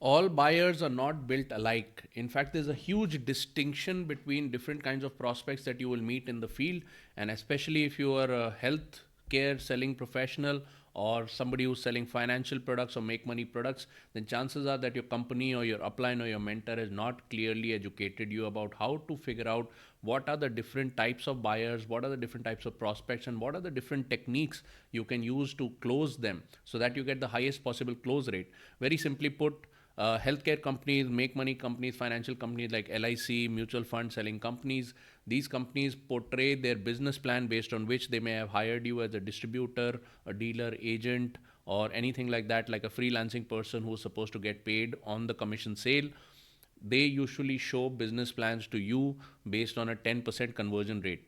All buyers are not built alike. In fact, there's a huge distinction between different kinds of prospects that you will meet in the field. And especially if you are a health care selling professional or somebody who's selling financial products or make money products, then chances are that your company or your upline or your mentor has not clearly educated you about how to figure out what are the different types of buyers, what are the different types of prospects, and what are the different techniques you can use to close them so that you get the highest possible close rate. Very simply put, healthcare companies, make money companies, financial companies like LIC, mutual fund selling companies, these companies portray their business plan based on which they may have hired you as a distributor, a dealer, agent, or anything like that, like a freelancing person who's supposed to get paid on the commission sale. They usually show business plans to you based on a 10% conversion rate.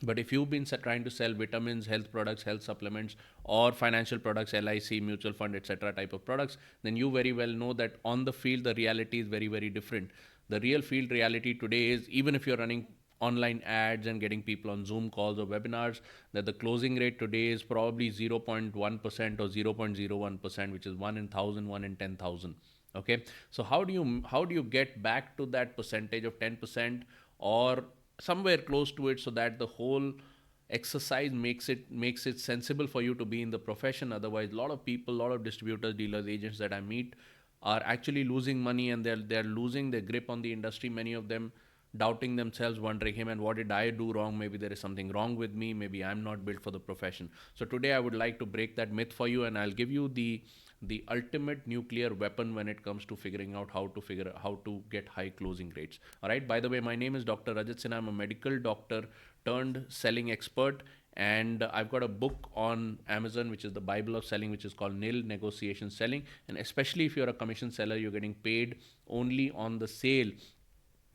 But if you've been trying to sell vitamins, health products, health supplements, or financial products, LIC, mutual fund, etc., type of products, then you very well know that on the field, the reality is very, very different. The real field reality today is, even if you're running online ads and getting people on Zoom calls or webinars, that the closing rate today is probably 0.1% or 0.01%, which is 1 in 1,000, 1 in 10,000. Okay, so how do you get back to that percentage of 10% or somewhere close to it, so that the whole exercise makes it sensible for you to be in the profession? Otherwise, a lot of people, a lot of distributors, dealers, agents that I meet are actually losing money, and they're losing their grip on the industry. Many of them doubting themselves, wondering, hey man, what did I do wrong? Maybe there is something wrong with me. Maybe I'm not built for the profession. So today I would like to break that myth for you, and I'll give you the ultimate nuclear weapon when it comes to figuring out how to get high closing rates. All right. By the way, my name is Dr. Rajat Sinha. I'm a medical doctor turned selling expert, and I've got a book on Amazon, which is the Bible of selling, which is called Nil Negotiation Selling. And especially if you're a commission seller, you're getting paid only on the sale.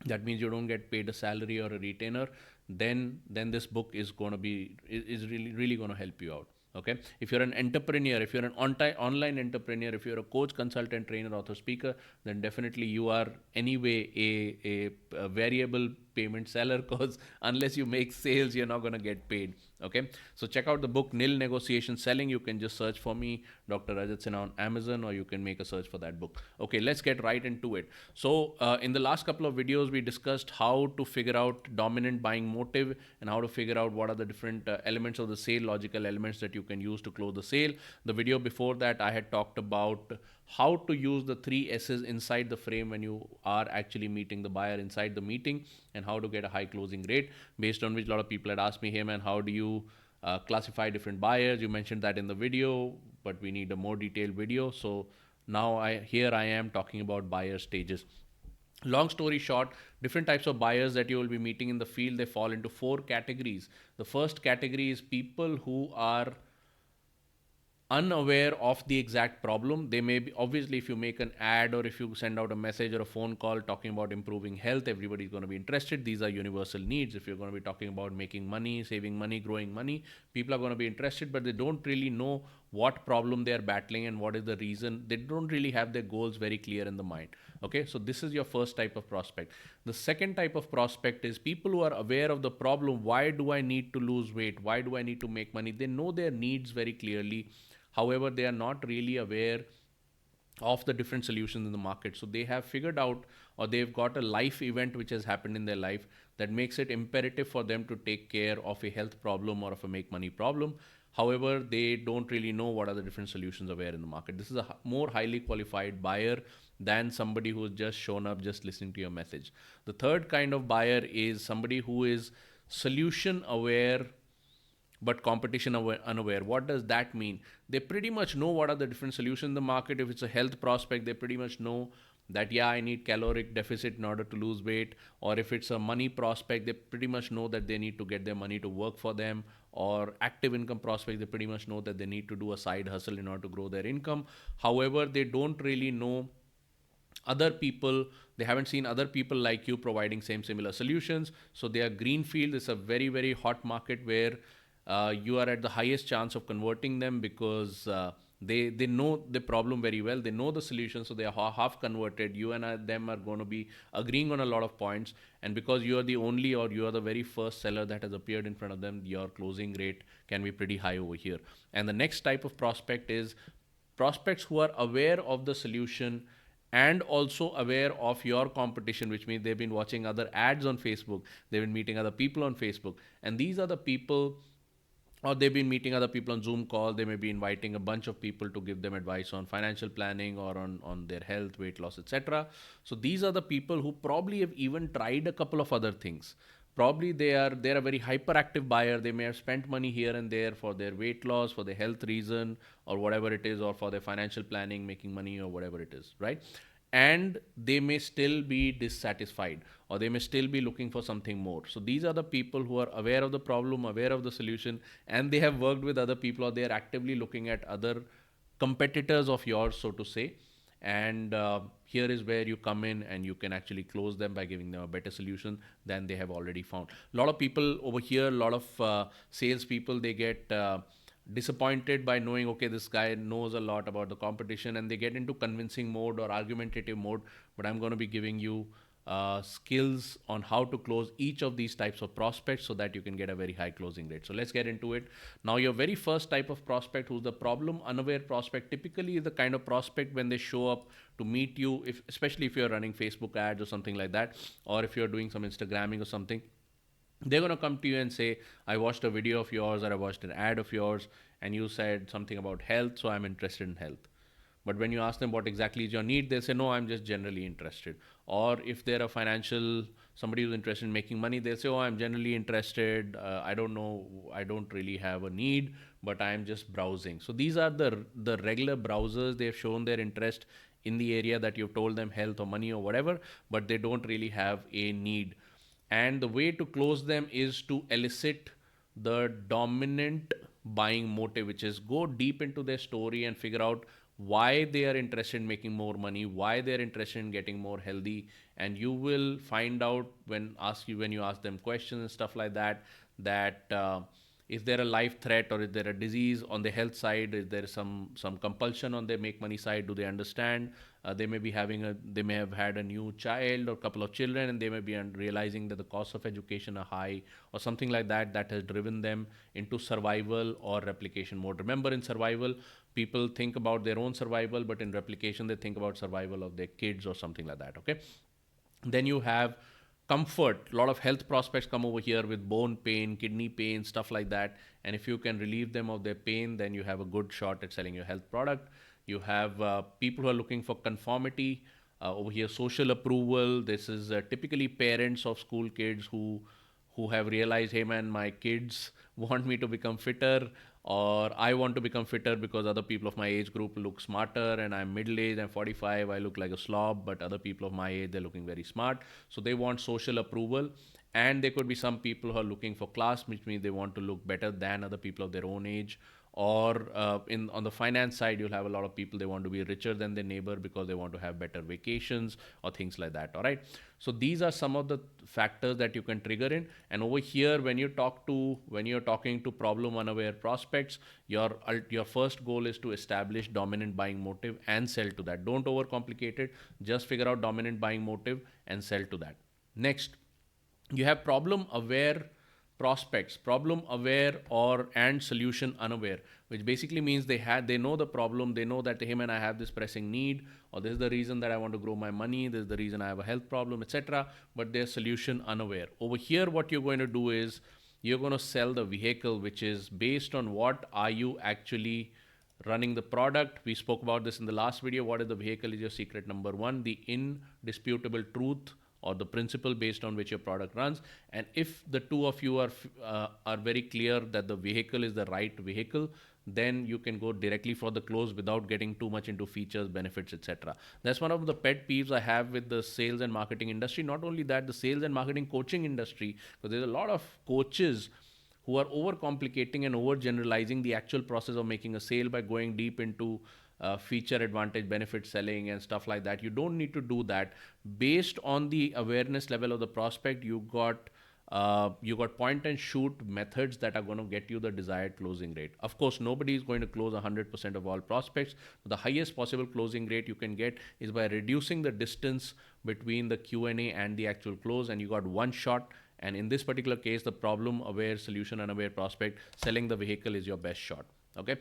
That means you don't get paid a salary or a retainer. Then this book is going to be is really really going to help you out. Okay, if you're an entrepreneur, if you're an online entrepreneur, if you're a coach, consultant, trainer, author, speaker, then definitely you are anyway a variable payment seller, because unless you make sales, you're not going to get paid. Okay, so check out the book Nil Negotiation Selling. You can just search for me, Dr. Rajat Sinha, on Amazon, or you can make a search for that book. Okay, let's get right into it. So in the last couple of videos, we discussed how to figure out dominant buying motive and how to figure out what are the different elements of the sale, logical elements that you can use to close the sale. The video before that, I had talked about how to use the 3 S's inside the frame when you are actually meeting the buyer inside the meeting, and how to get a high closing rate, based on which a lot of people had asked me, hey man, how do you classify different buyers? You mentioned that in the video, but we need a more detailed video. So now I am talking about buyer stages. Long story short, different types of buyers that you will be meeting in the field, they fall into 4 categories. The first category is people who are unaware of the exact problem. They may be, obviously, if you make an ad or if you send out a message or a phone call talking about improving health, everybody's going to be interested. These are universal needs. If you're going to be talking about making money, saving money, growing money, people are going to be interested, but they don't really know what problem they are battling and what is the reason. They don't really have their goals very clear in the mind. Okay, so this is your first type of prospect. The second type of prospect is people who are aware of the problem. Why do I need to lose weight? Why do I need to make money? They know their needs very clearly. However, they are not really aware of the different solutions in the market. So they have figured out, or they've got a life event which has happened in their life that makes it imperative for them to take care of a health problem or of a make money problem. However, they don't really know what are the different solutions aware in the market. This is a more highly qualified buyer than somebody who's just shown up just listening to your message. The third kind of buyer is somebody who is solution aware but competition unaware. What does that mean? They pretty much know what are the different solutions in the market. If it's a health prospect, they pretty much know that, yeah, I need caloric deficit in order to lose weight. Or if it's a money prospect, they pretty much know that they need to get their money to work for them. Or active income prospect, they pretty much know that they need to do a side hustle in order to grow their income. However, they don't really know other people. They haven't seen other people like you providing similar solutions. So they are greenfield. It's a very, very hot market where you are at the highest chance of converting them, because they know the problem very well. They know the solution, so they are half converted. You and them are going to be agreeing on a lot of points, and because you are the only, or you are the very first seller that has appeared in front of them, your closing rate can be pretty high over here. And the next type of prospect is prospects who are aware of the solution and also aware of your competition, which means they've been watching other ads on Facebook, they've been meeting other people on Facebook, and these are the people, or they've been meeting other people on Zoom call. They may be inviting a bunch of people to give them advice on financial planning or on their health, weight loss, etc. So these are the people who probably have even tried a couple of other things. Probably they're a very hyperactive buyer. They may have spent money here and there for their weight loss, for their health reason, or whatever it is, or for their financial planning, making money, or whatever it is, right? And they may still be dissatisfied, or they may still be looking for something more. So these are the people who are aware of the problem, aware of the solution, and they have worked with other people, or they are actively looking at other competitors of yours, so to say. And here is where you come in, and you can actually close them by giving them a better solution than they have already found. A lot of people over here, a lot of salespeople, they get disappointed by knowing, okay, this guy knows a lot about the competition, and they get into convincing mode or argumentative mode. But I'm going to be giving you skills on how to close each of these types of prospects so that you can get a very high closing rate. So let's get into it. Now, your very first type of prospect, who's the problem unaware prospect, typically is the kind of prospect when they show up to meet you, if, especially if you're running Facebook ads or something like that, or if you're doing some Instagramming or something, they're going to come to you and say, I watched a video of yours, or I watched an ad of yours, and you said something about health, so I'm interested in health. But when you ask them what exactly is your need, they say, no, I'm just generally interested. Or if they're a financial, somebody who's interested in making money, they say, oh, I'm generally interested. I don't know, I don't really have a need, but I'm just browsing. So these are the regular browsers. They've shown their interest in the area that you've told them, health or money or whatever, but they don't really have a need. And the way to close them is to elicit the dominant buying motive, which is go deep into their story and figure out why they are interested in making more money, why they're interested in getting more healthy. And you will find out when you ask them questions and stuff like that, that is there a life threat, or is there a disease on the health side? Is there some compulsion on their make money side? Do they understand? They may have had a new child or couple of children, and they may be realizing that the costs of education are high, or something like that, that has driven them into survival or replication mode. Remember, in survival, people think about their own survival, but in replication, they think about survival of their kids or something like that. Okay. Then you have comfort. A lot of health prospects come over here with bone pain, kidney pain, stuff like that. And if you can relieve them of their pain, then you have a good shot at selling your health product. You have people who are looking for conformity. Over here, social approval. This is typically parents of school kids who have realized, hey man, my kids want me to become fitter, or I want to become fitter because other people of my age group look smarter, and I'm middle aged, I'm 45, I look like a slob, but other people of my age, they're looking very smart. So they want social approval. And there could be some people who are looking for class, which means they want to look better than other people of their own age. Or in on the finance side, you'll have a lot of people, they want to be richer than their neighbor because they want to have better vacations or things like that. All right. So these are some of the factors that you can trigger in. And over here, when you're talking to problem unaware prospects, your first goal is to establish dominant buying motive and sell to that. Don't overcomplicate it. Just figure out dominant buying motive and sell to that. Next, you have problem aware prospects, problem aware or and solution unaware, which basically means they know the problem, they know that, hey man, I have this pressing need, or this is the reason that I want to grow my money, this is the reason I have a health problem, etc., but they're solution unaware. Over here, what you're going to do is you're going to sell the vehicle, which is based on what are you actually running the product. We spoke about this in the last video. What is the vehicle is your secret number one, the indisputable truth or the principle based on which your product runs. And if the two of you are very clear that the vehicle is the right vehicle, then you can go directly for the close without getting too much into features, benefits, etc. That's one of the pet peeves I have with the sales and marketing industry. Not only that, the sales and marketing coaching industry, because there's a lot of coaches who are overcomplicating and overgeneralizing the actual process of making a sale by going deep into feature, advantage, benefit selling and stuff like that. You don't need to do that. Based on the awareness level of the prospect, you got point and shoot methods that are going to get you the desired closing rate. Of course, nobody is going to close 100% of all prospects. The highest possible closing rate you can get is by reducing the distance between the Q&A and the actual close, and you got one shot. And in this particular case, the problem aware, solution unaware prospect, selling the vehicle is your best shot. Okay.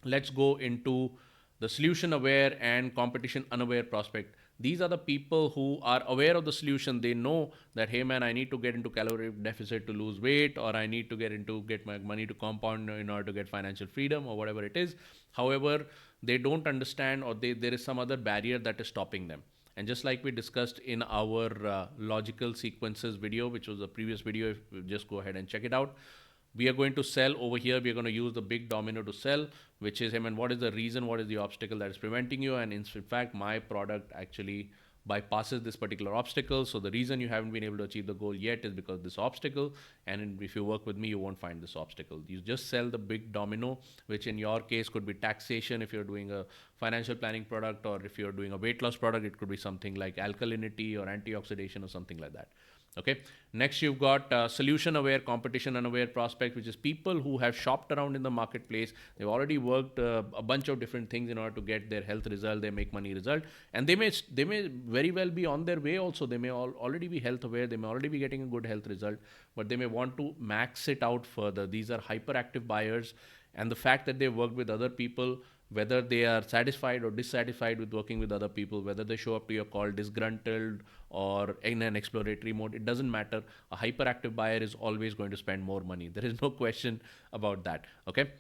Let's go into the solution aware and competition unaware prospect. These are the people who are aware of the solution. They know that, hey man, I need to get into caloric deficit to lose weight, or I need to get my money to compound in order to get financial freedom, or whatever it is. However, they don't understand, or there is some other barrier that is stopping them. And just like we discussed in our logical sequences video, which was the previous video, if you just go ahead and check it out, we are going to sell over here. We are going to use the big domino to sell, which is, I mean, what is the reason, what is the obstacle that is preventing you? And in fact, my product actually bypasses this particular obstacle. So the reason you haven't been able to achieve the goal yet is because of this obstacle. And if you work with me, you won't find this obstacle. You just sell the big domino, which in your case could be taxation if you're doing a financial planning product, or if you're doing a weight loss product, it could be something like alkalinity or antioxidation or something like that. Okay. Next, you've got solution aware, competition unaware prospect, which is people who have shopped around in the marketplace. They've already worked a bunch of different things in order to get their health result, their make money result, and they may very well be on their way. Also, they may already be health aware. They may already be getting a good health result, but they may want to max it out further. These are hyperactive buyers, and the fact that they work with other people, whether they are satisfied or dissatisfied with working with other people, whether they show up to your call disgruntled or in an exploratory mode, it doesn't matter. A hyperactive buyer is always going to spend more money. There is no question about that. Okay.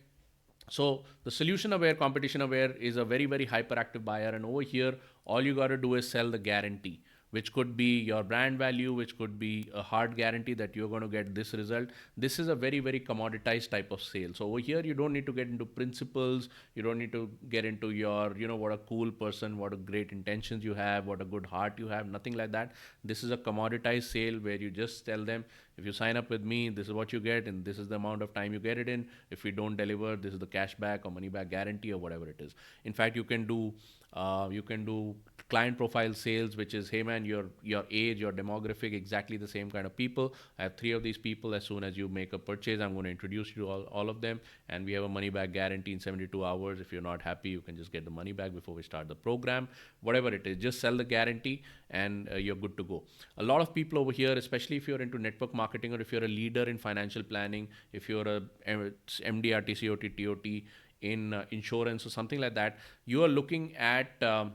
So the solution aware, competition aware is a very, very hyperactive buyer. And over here, all you got to do is sell the guarantee, which could be your brand value, which could be a hard guarantee that you're going to get this result. This is a very, very commoditized type of sale. So over here, you don't need to get into principles. You don't need to get into your, what a cool person, what a great intentions you have, what a good heart you have, nothing like that. This is a commoditized sale where you just tell them, if you sign up with me, this is what you get, and this is the amount of time you get it in. If we don't deliver, this is the cash back or money back guarantee or whatever it is. In fact, you can do client profile sales, which is, hey man, your age, your demographic, exactly the same kind of people. I have 3 of these people. As soon as you make a purchase, I'm going to introduce you to all of them, and we have a money back guarantee in 72 hours. If you're not happy, you can just get the money back before we start the program. Whatever it is, just sell the guarantee, and you're good to go. A lot of people over here, especially if you're into network marketing, or if you're a leader in financial planning, if you're a MD, RTC, OT, TOT, in insurance or something like that, you are looking at a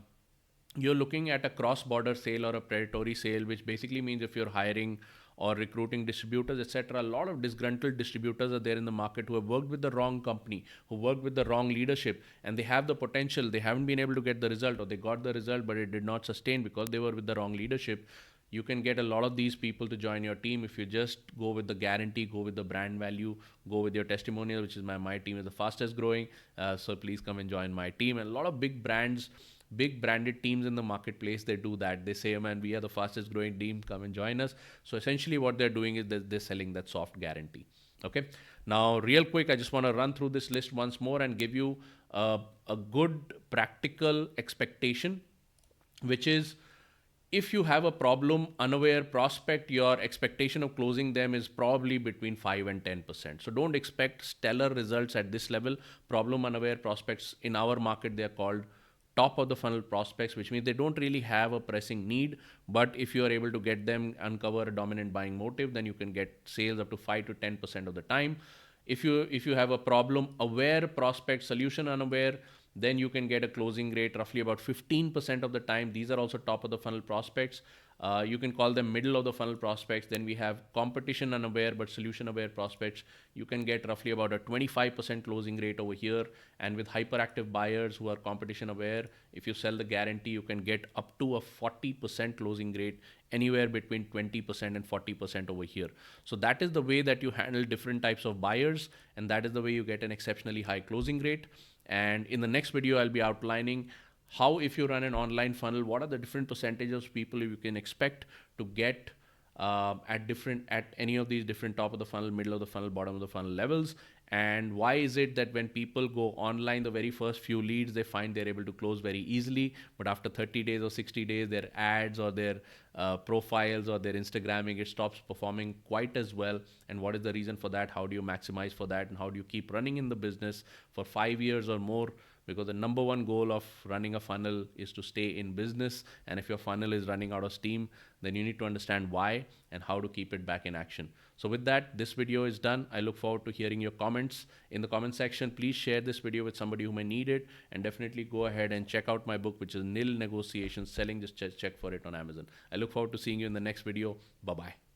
cross-border sale or a predatory sale, which basically means if you're hiring or recruiting distributors, etc. A lot of disgruntled distributors are there in the market who have worked with the wrong company, who worked with the wrong leadership, and they have the potential. They haven't been able to get the result, or they got the result, but it did not sustain because they were with the wrong leadership. You can get a lot of these people to join your team if you just go with the guarantee, go with the brand value, go with your testimonial, which is my team is the fastest growing. So please come and join my team. And a lot of big brands, big branded teams in the marketplace, they do that. They say, oh man, we are the fastest growing team, come and join us. So essentially what they're doing is they're selling that soft guarantee. Okay. Now, real quick, I just want to run through this list once more and give you a good practical expectation, which is, if you have a problem unaware prospect, your expectation of closing them is probably between 5 and 10%. So don't expect stellar results at this level. Problem unaware prospects in our market, they're called top of the funnel prospects, which means they don't really have a pressing need. But if you are able to get them, uncover a dominant buying motive, then you can get sales up to 5 to 10% of the time. If you have a problem aware prospect, solution unaware, then you can get a closing rate roughly about 15% of the time. These are also top of the funnel prospects. You can call them middle of the funnel prospects. Then we have competition unaware but solution aware prospects. You can get roughly about a 25% closing rate over here. And with hyperactive buyers who are competition aware, if you sell the guarantee, you can get up to a 40% closing rate, anywhere between 20% and 40% over here. So that is the way that you handle different types of buyers, and that is the way you get an exceptionally high closing rate. And in the next video, I'll be outlining how, if you run an online funnel, what are the different percentages of people you can expect to get at any of these different top of the funnel, middle of the funnel, bottom of the funnel levels. And why is it that when people go online, the very first few leads, they find they're able to close very easily, but after 30 days or 60 days, their ads or their profiles or their Instagramming, it stops performing quite as well. And what is the reason for that? How do you maximize for that? And how do you keep running in the business for 5 years or more because the number one goal of running a funnel is to stay in business. And if your funnel is running out of steam, then you need to understand why and how to keep it back in action. So with that, this video is done. I look forward to hearing your comments in the comment section. Please share this video with somebody who may need it, and definitely go ahead and check out my book, which is Nil Negotiations Selling. Just check for it on Amazon. I look forward to seeing you in the next video. Bye bye.